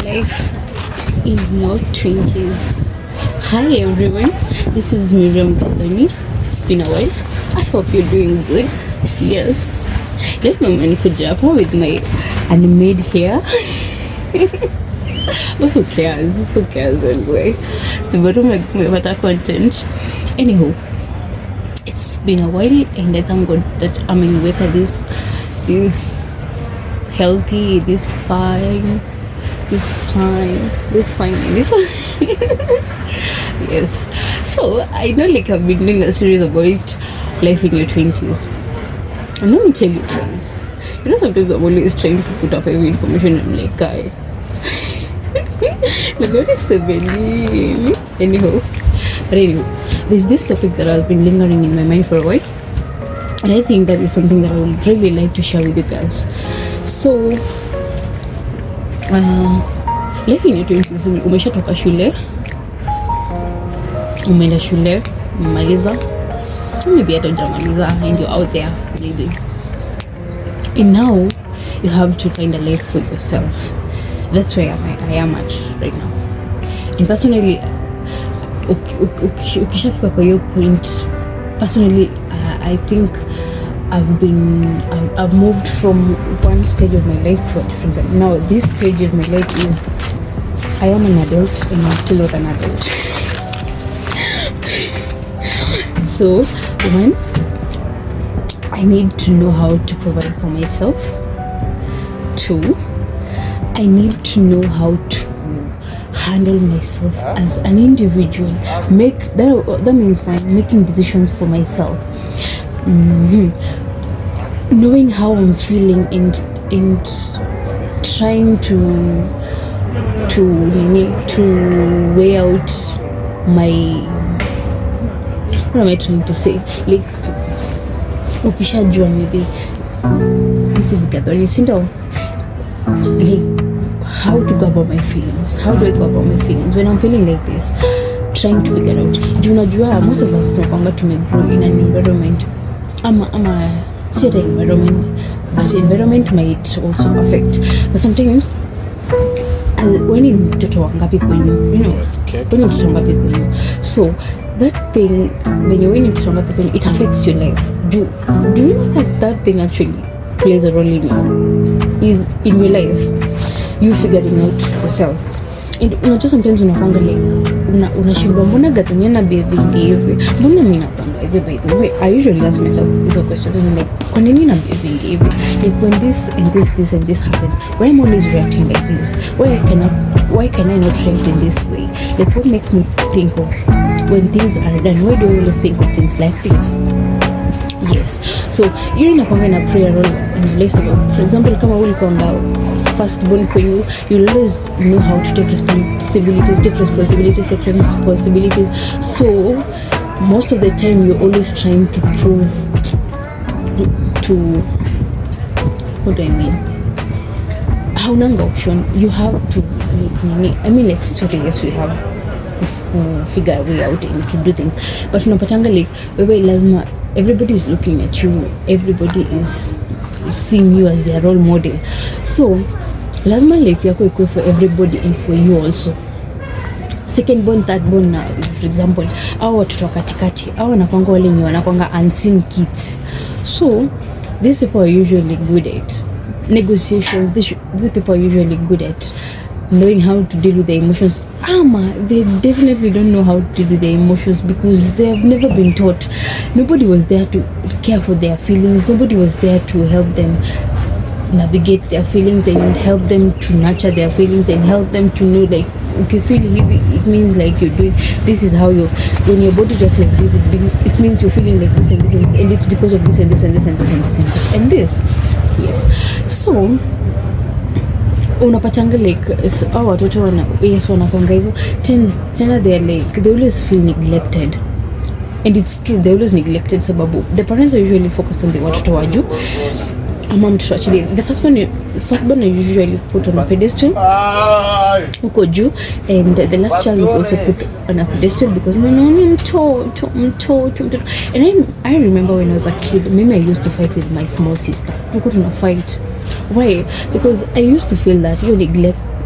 life in your 20s. Hi everyone, this is Miriam Gathoni. It's been a while. I hope you're doing good. Yes. Let me manikuja hapa with my unmade hair. But who cares? Who cares anyway? So but umepata content. Anyhow, it's been a while and I thank God that I'm in wake of this healthy, this fine. Yes. So I know like I've been doing a series about life in your 20s. And let me tell you guys, you know sometimes I'm always trying to put up every information. I'm like, guy, like what is 17? Anyhow, there's this topic that has been lingering in my mind for a while. And I think that is something that I would really like to share with you guys. So, life in your 20s, umeshatoka shule, umeenda shule, umemaliza, maybe hata hujamaliza, and you're out there living. And now you have to find a life for yourself. That's where I am at right now. And personally, ukishafika kwa hiyo point, personally, I think I've moved from one stage of my life to a different one. Now this stage of my life is I am an adult and I'm still not an adult. So one, I need to know how to provide for myself. Two, I need to know how to handle myself as an individual. That means making decisions for myself. Knowing how I'm feeling and trying to weigh out my, what am I trying to say? Like ukishajua maybe this is gathoni, sindo, like how to go about my feelings. How do I go about my feelings when I'm feeling like this? Trying to figure out. Do unajua most of us tunakwanga tumegrow in an environment ama set environment, but environment might also affect. But sometimes when ni mtoto wangapi kwenu, you know, when ni mtoto wangapi kwenu, so that thing when you're in mtoto wangapi kwenu, it affects your life. Do you know that thing actually plays a role in your life, you figuring out yourself. And unajua sometimes unakwanga like unashindwa mbona gathoni ana behaving hivi, mbona mimi nakwanga hivi. By the way, I usually ask myself these questions and like, kwa nini na behaving hivi? Like when this and this happens, why am I always reacting like this? Why can I not react in this way? Like what makes me think of when things are done? Why do I always think of things like this? Yes. So hiyo inakwanga na play a role in your life. For example, kama ulikwanga first born kwenyu, you'll always know how to take responsibilities. So most of the time you're always trying to prove to, what do I mean? Haunanga option. You have to, like sorry, yes, we have to figure a way out and to do things. But unapatanga like wewe lazima, everybody is looking at you, everybody is seeing you as their role model. So lazima life yako ikuwe for everybody and for you also. Second born, third born, for example, au watoto katikati, au wanakwanga wale wenye wanakwanga unseen kids. So these people are usually good at negotiations. These people are usually good at knowing how to deal with their emotions. They definitely don't know how to deal with their emotions because they have never been taught. Nobody was there to care for their feelings. Nobody was there to help them navigate their feelings and help them to nurture their feelings and help them to know like, okay, feel heavy, it means like you're doing, this is how when your body reacts like this, it means you're feeling like this and this and it's because of this and this and this and this and this and this and this. Yes. So unapatanga like watoto wanakwanga hivyo tena they're like, they always feel neglected. And it's true, they always neglected sababu the parents are usually focused on the watoto waju. Mtoto actually, the firstborn are usually put on a pedestal huko juu, and the last child is also put on a pedestal because mtoto. And I remember when I was a kid, maybe I used to fight with my small sister. Tuko tuna fight. Why? Because I used to feel that you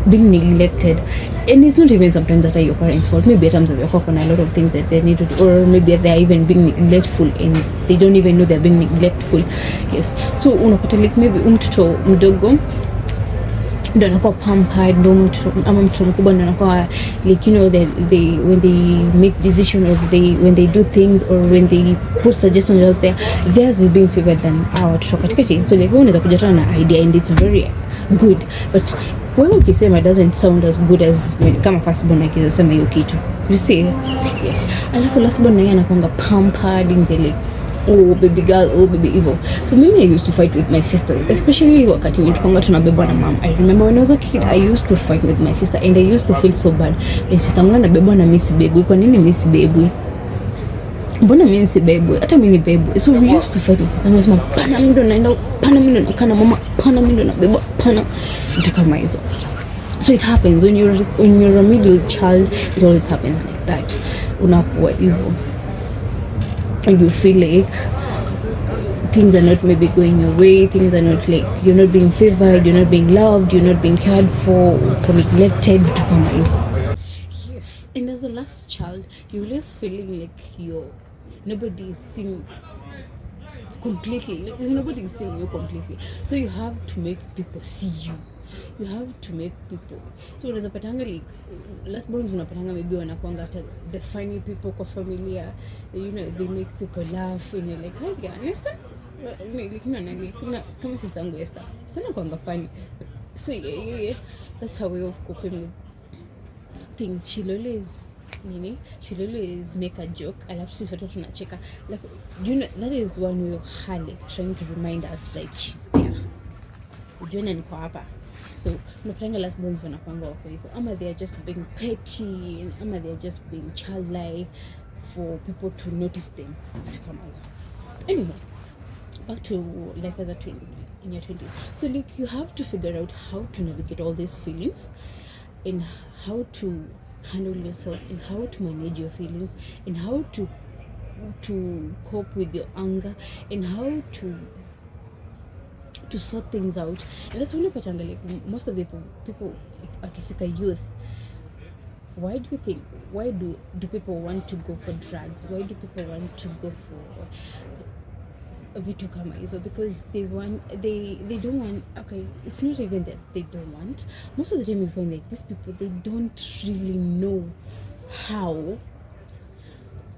being neglected, and it's not even sometimes that are your parents' fault. Maybe at times as your on a lot of things that they need to do, or maybe they're even being neglectful and they don't even know they're being neglectful. Yes, so unapata like maybe mtoto mdogo ndo anakuwa pampered, ndo mtu ama mtu mkubwa ndo anakuwa like they when they make decision, or when they do things, or when they put suggestions out there, theirs is being favored than our watoto katikati. So like wewe unaweza kuja na idea and it's very good, but wewe ukisema doesn't sound as good as kama first born akisema hiyo kitu, you see. Yes, alafu last born naye anakuanga pampered in the like, oh baby girl, oh baby evil. So mimi I used to fight with my sister, especially wakati nitukanga tunabebwa na mom. I remember when I was a kid, I used to fight with my sister and I used to feel so bad. My sister wangu anabebwa na miss baby. Kwa nini miss baby? Mbona mimi si baby? Hata mimi ni baby. So we used to fight with sister. Mama pana mimi ndo naenda, pana mimi ndo nakana, mama pana mimi ndo nabebwa, pana vitu kama hizo. So it happens when you're a middle child, it always happens like that. Unakuwa evil. And you feel like things are not maybe going your way, things are not like, you're not being favored, you're not being loved, you're not being cared for, neglected, to come easy. Yes, and as the last child, you're always feeling like nobody is seeing completely, nobody is seeing you completely. So you have to make people see you. You have to make people. So unaweza patanga like last bones unapatanga maybe wanakuanga hata the funny people kwa familia, they make people laugh and you're like, hey Esther, like kama sister yangu Esther sana kwanga funny. So yeah, that's her way of coping with things. She'll always make a joke, alafu sisi watoto tunacheka, alafu that is one way of her like trying to remind us that she's there, ujione niko hapa. So unapanga last bones wanakwanga wako hivyo, ama they are just being petty, ama they are just being childlike for people to notice them. Anyway, back to life as a twin in your 20s. So like you have to figure out how to navigate all these feelings, and how to handle yourself, and how to manage your feelings, and how to cope with your anger, and how to sort things out. And that's when you like most of the people akifika youth, why do people want to go for drugs? Why do people want to go for vitu kama hizo? Because they don't want, okay, it's not even that they don't want. Most of the time you find like these people, they don't really know how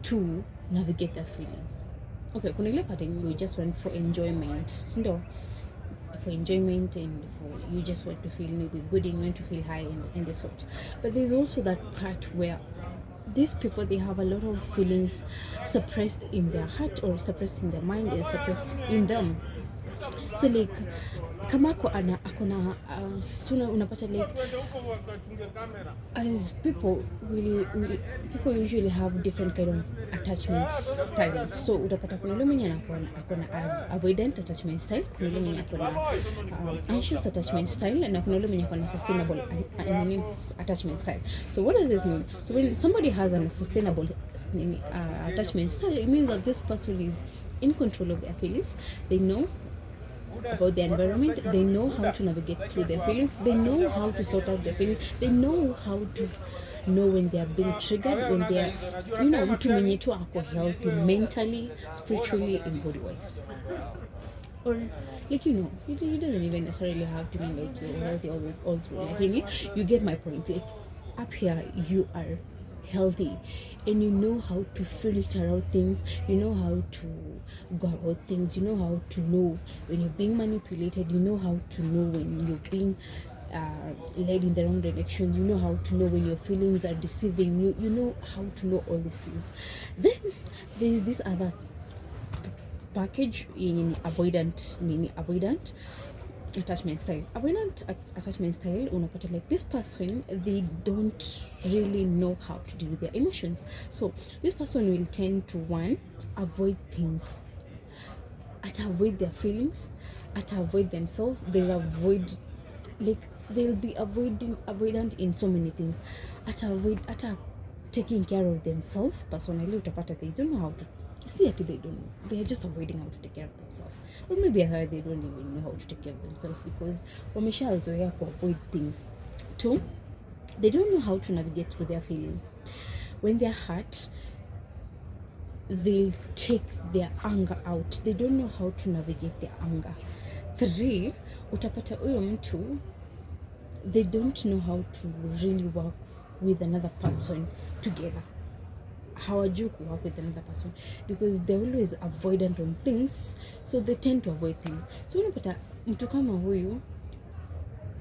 to navigate their feelings. Okay, kuna ile part you just went for enjoyment, sindo, for enjoyment, and for you just want to feel maybe good and you want to feel high and the sort. But there's also that part where these people, they have a lot of feelings suppressed in their heart, or suppressed in their mind, or suppressed in them. So like kama akona so unapata like as people people usually have different kind of attachment styles. So utapata kuna yule mwenye akona avoidant attachment style, kuna yule mwenye akona anxious attachment style, na kuna yule mwenye akona sustainable attachment style. So what does this mean? So when somebody has a sustainable attachment style, it means that this person is in control of their feelings. They know about the environment, they know how to navigate through their feelings, they know how to sort out their feelings, they know how to know when they are being triggered, when they are mtu mwenye tu ako healthy mentally, spiritually and body wise. Or like you don't even necessarily have to be like you're healthy all through, like you get my point. Like up here you are healthy and you know how to filter out things, you know how to go about things, you know how to know when you're being manipulated, you know how to know when you're being led in the wrong direction, you know how to know when your feelings are deceiving you, you know how to know all these things. Then there's this other package in avoidant attachment style. Avoidant attachment style, unapata like this person, they don't really know how to deal with their emotions. So this person will tend to avoid things, avoid their feelings, avoid themselves. They'll be avoidant in so many things. Taking care of themselves personally, utapata they don't know how to. See, they don't know. They are just avoiding how to take care of themselves. Or maybe they don't even know how to take care of themselves because wameshazoea to avoid things. Two, they don't know how to navigate through their feelings. When they're hurt, they'll take their anger out. They don't know how to navigate their anger. Three, utapata huyo mtu, they don't know how to really work with another person together. Hawajui ku work with another person because they're always avoidant on things, so they tend to avoid things. So unapata mtu kama huyu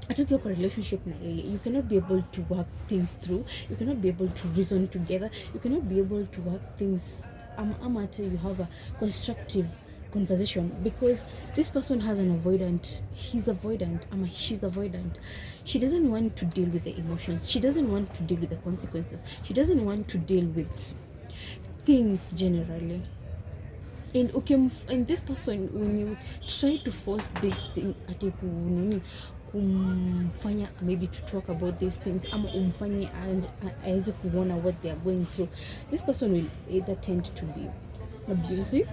atokiwa kwa relationship na yeye, you cannot be able to work things through, you cannot be able to reason together, you cannot be able to work things ama until you have a constructive conversation, because this person has an avoidant, he's avoidant ama she's avoidant. She doesn't want to deal with the emotions, she doesn't want to deal with the consequences, she doesn't want to deal with things generally. And okay, and this person, when you try to force this thing ati kumfanya maybe to talk about these things ama umfanye aweze kuona what they are going through, this person will either tend to be abusive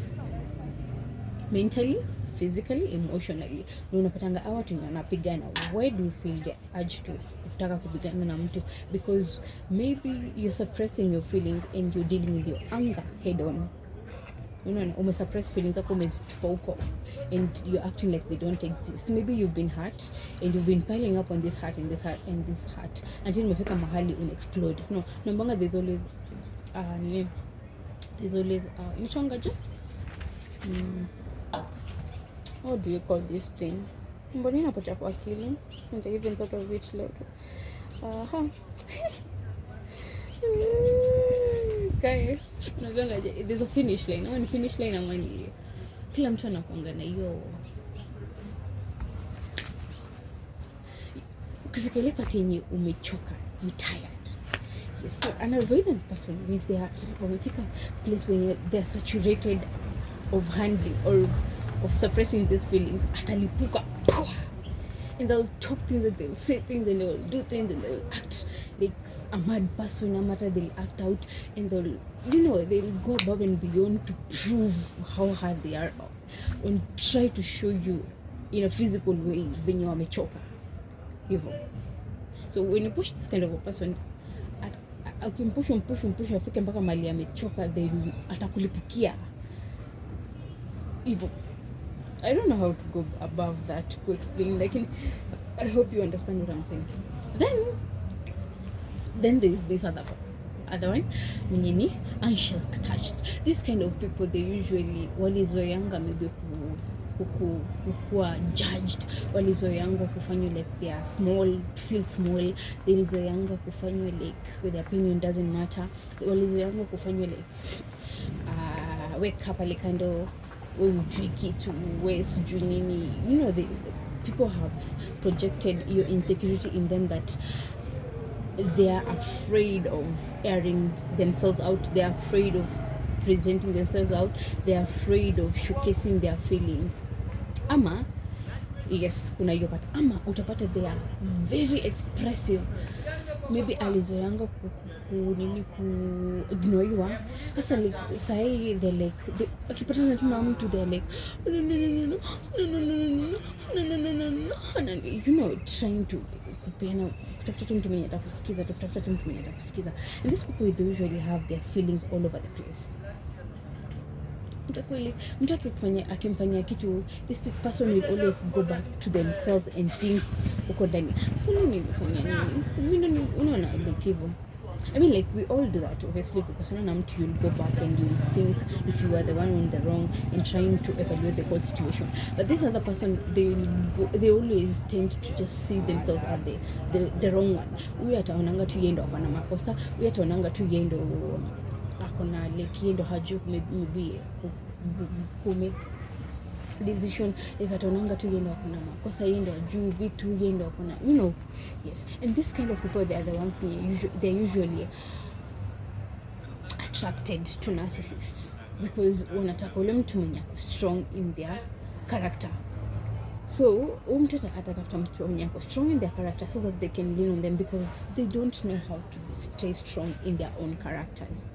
mentally, physically, emotionally. Na unapatanga hawa watu wanapigana. Why do you feel the urge to kutaka kupigana na mtu? Because maybe you're suppressing your feelings and you're dealing with your anger head on. Unaona, umesuppress feelings zako, umezitupa huko and you're acting like they don't exist. Maybe you've been hurt and you've been piling up on this hurt and this hurt and this hurt until umefika mahali unexplode. No, nambanga there's always inachongaje? How do you call this thing? Mbona inapotea kwa akili? And I even thought of it later. Okay. Nagongaje, there's a finish line. Ni finish line ama ni kila mtu anakuanga na hiyo. Ukifika ile pati yenye umechoka, you tired. Yes, so an avoidant person with their wamefika place where they're saturated of handling or of suppressing these feelings, atalipuka, and they'll talk things, and they'll say things, and they'll do things, and they'll act like a mad person. No matter, they'll act out, and they'll go above and beyond to prove how hard they are, and try to show you in a physical way venye wamechoka hivyo. So when you push this kind of a person, ukimpush afike mpaka mali amechoka, then atakulipukia hivyo. I don't know how to go above that to explain. Like, I hope you understand what I'm saying. Then there's this other one, mwenye anxious attached. This kind of people, they usually walizoeanga maybe kukuwa judged, walizoeanga kufanywa like they are small, to feel small, walizoeanga kufanywa like their opinion doesn't matter, walizoeanga kufanywa like wake up like kind of ujui to waste nini. The people have projected your insecurity in them, that they are afraid of airing themselves out, they are afraid of presenting themselves out, they are afraid of showcasing their feelings. Ama yes, kuna hiyo part. Ama utapata they are very expressive, maybe alizoyanga kuignoriwa. Sasa like sahi they like akipatana tu na mtu they like no, trying to kupeana, kutafuta mtu mwenye atakusikiza, and these people, they usually have their feelings all over the place. Mtu akimfanyia kitu, this person will always go back to themselves and think uko ndani, nilifanya nini, unaona like hivyo. I mean, like, we all do that obviously, because you'll go back and you'll think if you are the one on the wrong and trying to evaluate the whole situation. But this other person, they always tend to just see themselves as the wrong one. Huyu ataonanga tu yeye ndo akona makosa, huyu ataonanga tu yeye ndo akona like yeye ndo hajui maybe make decision, like ataonanga tu yeye ndo akona makosa, yeye ndo hajui vitu, yeye ndo akona, yes. And this kind of people, they are the ones they're usually attracted to narcissists, because wanataka ule mtu mwenye ako strong in their character. So mtu atatafuta mtu mwenye ako strong in their character so that they can lean on them, because they don't know how to stay strong in their own characters.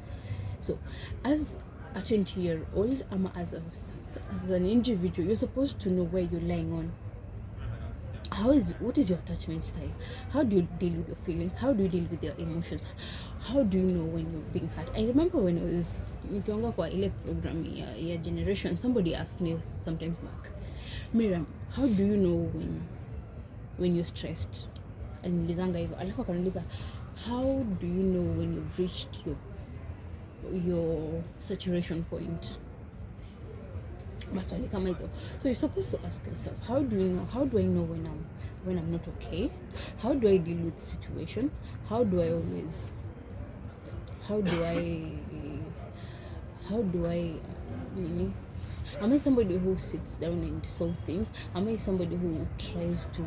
So as a 20-year-old, as an individual, you're supposed to know where you're lying on. what is your attachment style? How do you deal with your feelings? How do you deal with your emotions? How do you know when you're being hurt? I remember when I was nikianga kwa ile program ya generation, somebody asked me sometimes back, Miriam, how do you know when you're stressed? Alinilizanga hivyo, alafu akaniuliza, how do you know when you've reached your saturation point? Maswali kama hizo. So you're supposed to ask yourself, how do I know when I'm not okay? How do I deal with the situation? How do I am I somebody who sits down and solve things? Am I somebody who tries to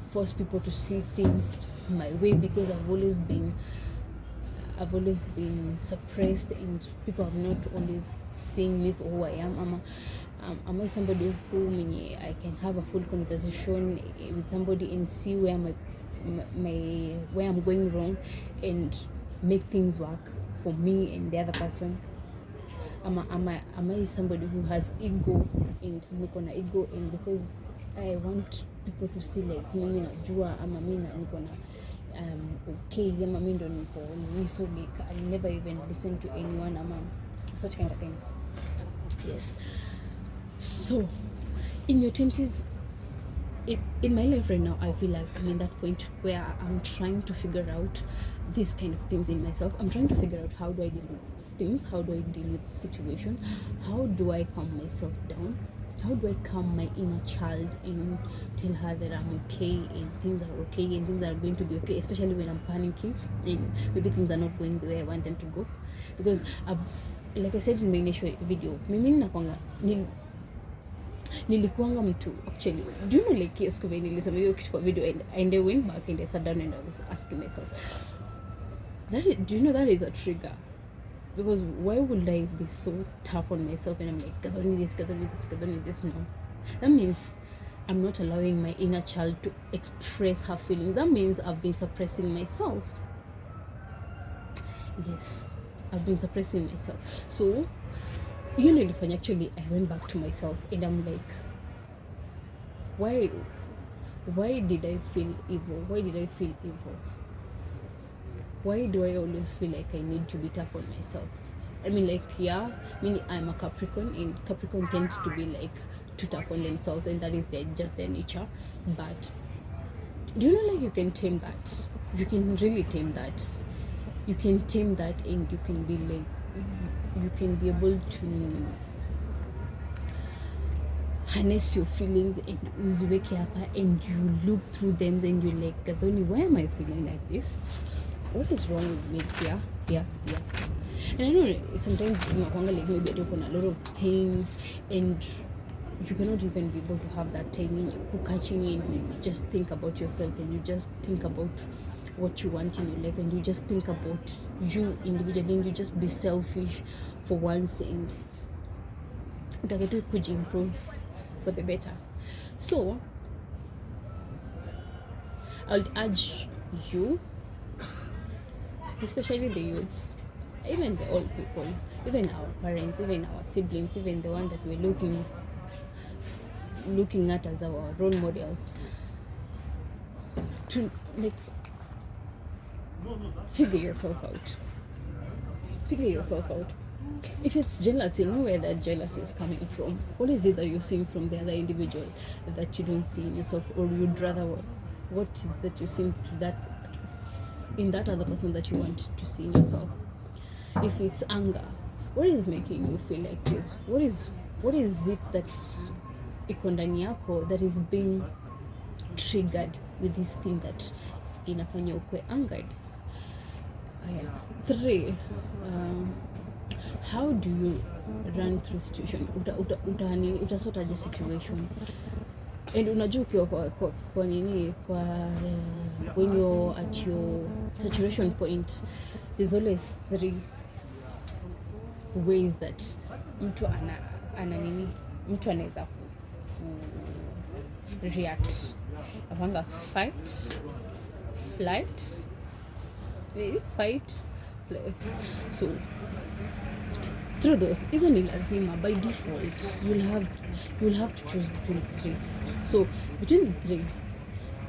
force people to see things my way because I've always been suppressed and people have not always seen me for who I am? Am I somebody who I can have a full conversation with somebody and see where where I'm going wrong and make things work for me and the other person? Am I somebody who has ego and niko na ego and because I want people to see like mimi najua ama mimi niko na okay ama mimi ndo niko ni, so like I never even listen to anyone ama such kind of things. Yes. So in your 20s, in my life right now, I feel like I'm in that point where I'm trying to figure out these kind of things in myself. I'm trying to figure out how do I deal with things, how do I deal with situation, how do I calm myself down, how do I calm my inner child and tell her that I'm okay and things are okay and things are going to be okay, especially when I'm panicking and maybe things are not going the way I want them to go. Because like I said in my initial video, mimi nilikuanga mtu actually, do you know like yes kwa nilisema hiyo kitu kwa video and I went back and I sat down and I was asking myself, do you know that is a trigger? Because why would I be so tough on myself and I'm like gathoni this? No, that means I'm not allowing my inner child to express her feelings. That means I've been suppressing myself. Yes, I've been suppressing myself. So you know, actually I went back to myself and I'm like, why did I feel evil? Why do I always feel like I need to be tough on myself? I mean, like, yeah, I'm a Capricorn and Capricorn tends to be like too tough on themselves and that is just their nature. But do you know, like, you can tame that. You can really tame that. You can tame that and you can be like, you can be able to harness your feelings and uziweke hapa and you look through them and you're like, gathoni, why am I feeling like this? What is wrong with me? Yeah. And I know sometimes like maybe I on a lot of things and you cannot even be able to have that time in you catching in. You just think about yourself and you just think about what you want in your life and you just think about you individually and you just be selfish for once and utaketu kujimprove for the better. So I would urge you, especially the youths, even the old people, even our parents, even our siblings, even the one that we're looking at as our role models, to like figure yourself out. If it's jealousy, know where that jealousy is coming from. What is it that you're seeing from the other individual that you don't see in yourself, or you'd rather what is that you see to that in that other person that you want to see in yourself? If it's anger, what is making you feel like this? What is it that iko ndani yako that is being triggered with this thing that inafanya ukwe angered? 3, how do you run through situation? Utasotaje situation? And unajua ukiwa kwa nini when you're at your saturation point, there's always 3 ways that mtu anaweza react. Apanga fight, flight, so through those, hizo ni lazima by default. You'll have to choose between the three. So between the three,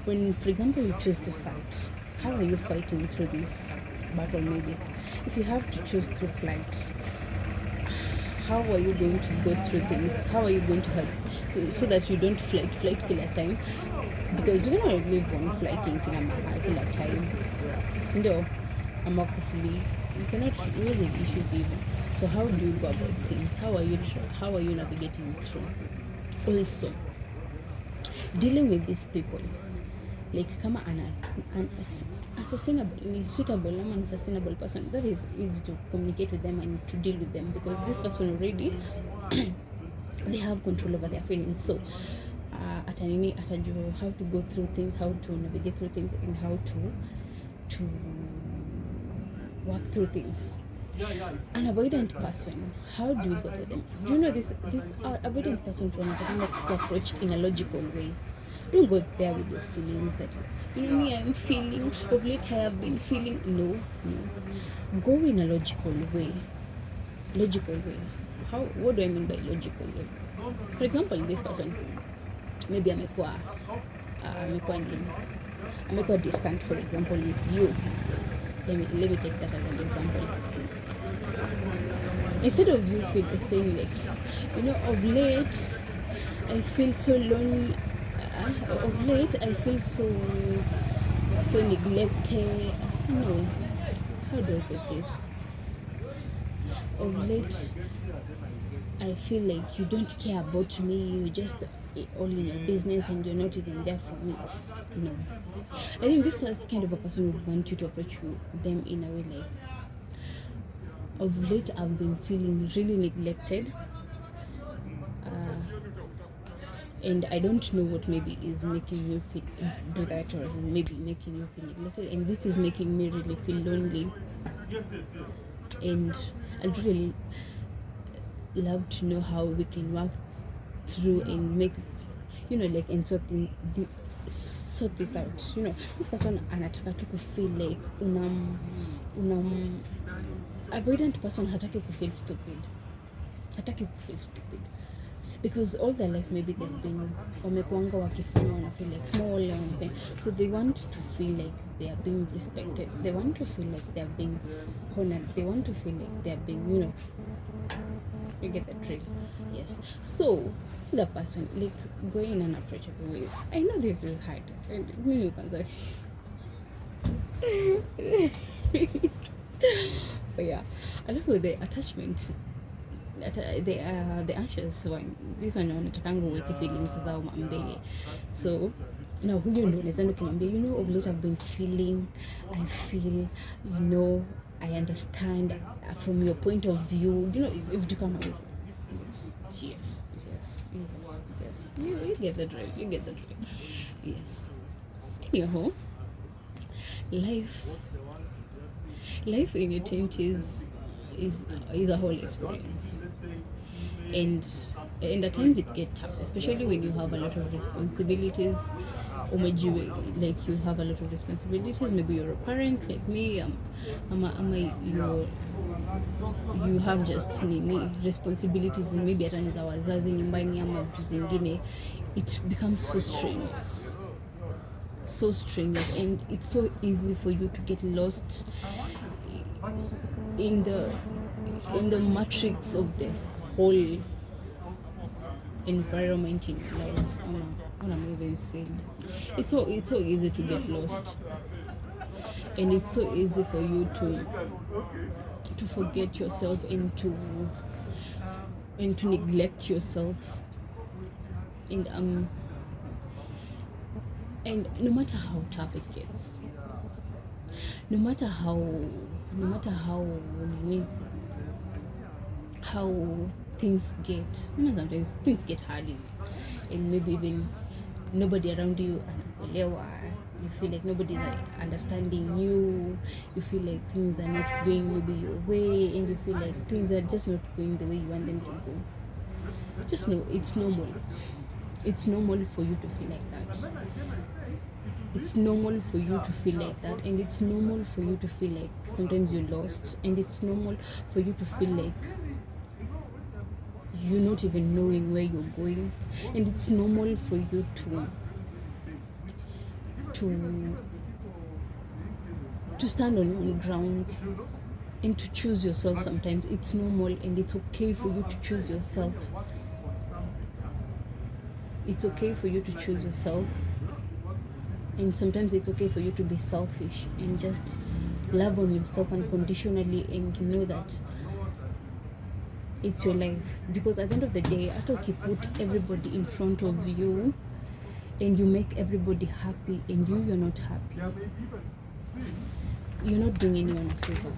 when for example you choose to fight, how are you fighting through this battle? Maybe if you have to choose through flight, how are you going to go through things? How are you going to help so that you don't flight kila time, because you cannot live on flighting kila time, ndio ama kufuli, you cannot raise an issue even. So how do you go about things? How are you navigating through? Also dealing with these people, like kama an suitable and sustainable person, that is easy to communicate with them and to deal with them, because this person already they have control over their feelings. So atajua how to go through things, how to navigate through things, and how to work through things. An avoidant person, how do you go with them? Do you know this avoidant person who approached in a logical way? Don't go there with your feelings that me I'm feeling of late, I have been feeling. No. Go in a logical way. How? What do I mean by logical way? For example, this person maybe amekuwa distant, for example, with you. Let me take that as an example. Instead of you saying like, of late I feel so lonely. Of late I feel so neglected. No, how do I put this? Of late I feel like you don't care about me, you just all in your business and you're not even there for me. No, I think this kind of a person would want you to approach them in a way like, of late I've been feeling really neglected, and I don't know what maybe is making you do that, or maybe making you feel neglected, and this is making me really feel lonely. And I'd really love to know how we can work through and make, and sort this out. This person anataka tu kufeel like avoidant person hataki kufeel stupid. Because all their life maybe they've been wamekuanga wakifanya wana feel like small or anything. So they want to feel like they are being respected. They want to feel like they are being honored. They want to feel like they are being, you get the drill. Yes. So the person like going in an approachable way. I know this is hard. Mimi kwanza. But yeah, I love with the attachment. The anxious one, this one wanatakanga uweke feelings zao mbele. So na huyo ndo unaweza kumwambia, of late I've been feeling, I feel, I understand from your point of view, if you come away. Yes. You get the drill. Yes. Anyhow, life in your 20s is a whole experience, and at times it gets tough, especially when you have a lot of responsibilities. Like you have a lot of responsibilities. Maybe you're a parent like me. You have just responsibilities, and maybe hata ni za wazazi nyumbani ama vitu zingine. It becomes so strenuous, and it's so easy for you to get lost in the matrix of the whole environment in life. What I'm even saying, it's so easy to get lost, and it's so easy for you to forget yourself and to neglect yourself, and no matter how tough it gets, no matter how things get, sometimes things get hard, and maybe even nobody around you anakuelewa. You feel like nobody's understanding you. You feel like things are not going maybe your way, and you feel like things are just not going the way you want them to go. Just know it's normal. It's normal for you to feel like that. It's normal for you to feel like that, and it's normal for you to feel like sometimes you're lost, and it's normal for you to feel like you're not even knowing where you're going, and it's normal for you to stand on your own grounds and to choose yourself. Sometimes it's normal, and it's okay for you to choose yourself. It's okay for you to choose yourself, and sometimes it's okay for you to be selfish and just love on yourself unconditionally and know that it's your life. Because at the end of the day, after you put everybody in front of you and you make everybody happy and you're not happy, you're not doing anyone a favor.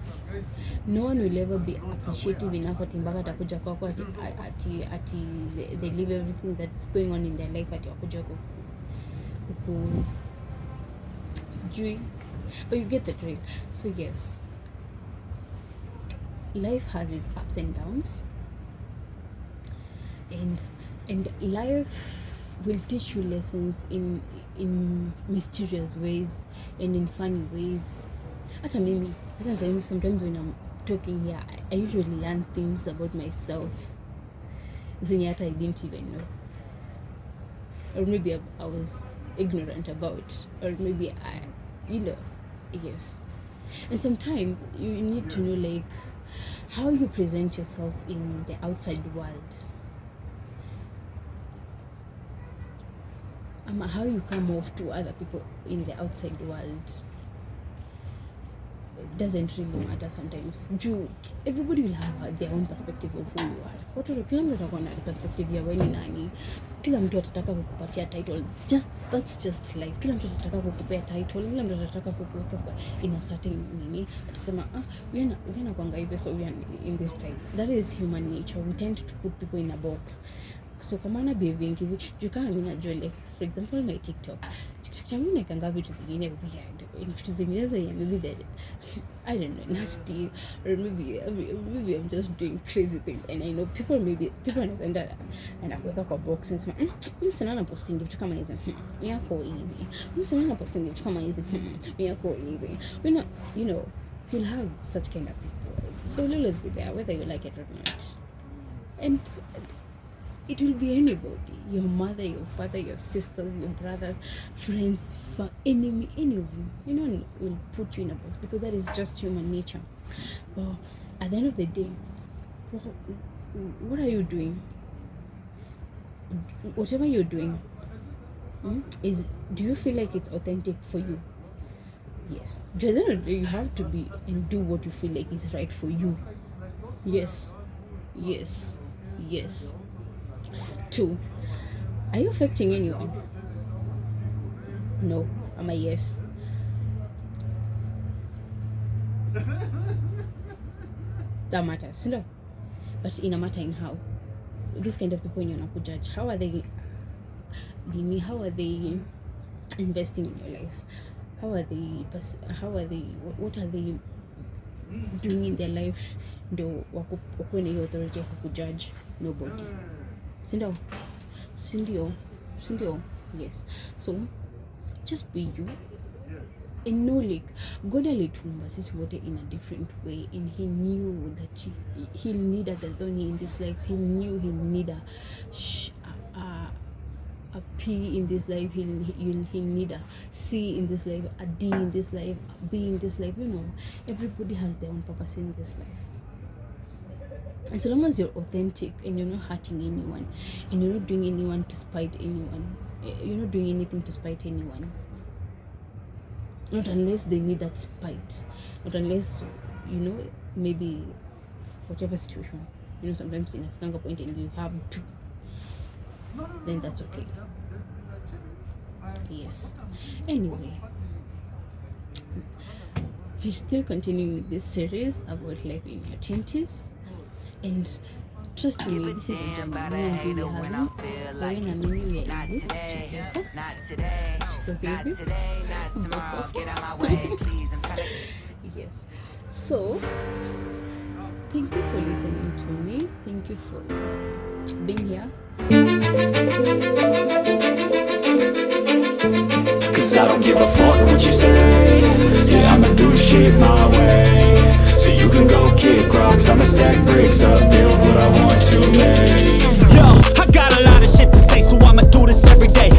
No one will ever be appreciative enough ati mpaka atakuja kwako ati they leave everything that's going on in their life ati wakuja kuku sijui, but you get the drill. So yes, life has its ups and downs, and life will teach you lessons in mysterious ways and in funny ways. Hata mimi, sometimes when I'm talking here, I usually learn things about myself zenye hata I didn't even know, or maybe I was ignorant about, or maybe yes. And sometimes you need to know like how you present yourself in the outside world, how you come off to other people in the outside world. It doesn't really matter sometimes. Everybody will have their own perspective of who you are. Watoto kila mtu atakuwa na perspective ya wewe ni nani. Kila mtu atataka kukupatia title. That's just life. Kila mtu atataka kukupea title. Kila mtu atataka kukuweka in a certain nini. Atasema wewe na kwanga hivi, so we are in this type. That is human nature. We tend to put people in a box. So kama na behaving hivi, kama mimi najua like for example my TikTok changu naikanga vitu zingine weird, vitu zingine maybe that I don't know, nasty, or maybe I'm just doing crazy things, and I know people wanaenda na kuweka kwa box and say mimi sana na posting vitu kama hizo yako hivi, mimi sana na posting vitu kama hizo yako hivi. You know you'll have such kind of people. They'll always be there whether you like it or not, and it will be anybody, your mother, your father, your sisters, your brothers, friends, enemy, anyone. Anyone will put you in a box because that is just human nature. But at the end of the day, what are you doing? Whatever you're doing, do you feel like it's authentic for you? Yes. At the end of the day, you have to be and do what you feel like is right for you. Yes. 2, are you affecting anyone? No. I'm a yes. That matters, no? But in a matter in how. This kind of people you want to judge. How are they investing in your life? What are they doing in their life? Ndo wakuwe na hiyo authority ya kukujudge? Nobody. Sindio. Yes. So just be you and know like God alitumba sisi wote in a different way, and he knew that he'll need a gathoni in this life. He knew he'll need a P in this life. He'll need a C in this life, a D in this life, a B in this life. Everybody has their own purpose in this life. And so long as you're authentic and you're not hurting anyone, and you're not doing anyone to spite anyone, you're not doing anything to spite anyone. Not unless they need that spite. Not unless, maybe whatever situation. Sometimes in a point and you have to, then that's okay. Yes. Anyway, we're still continuing this series about life in your 20s. And trust me, this is a journey we are having. When I'm in you, not today, not tomorrow. Get out my way, please. I'm trying to. Yes. So, thank you for listening to me. Thank you for being here. Cause I don't give a fuck what you say. Yeah, I'ma do shit my way. So you can go kick rocks, I'ma stack bricks up, build what I want to make. Got a lot of shit to say, so I'ma do this every day.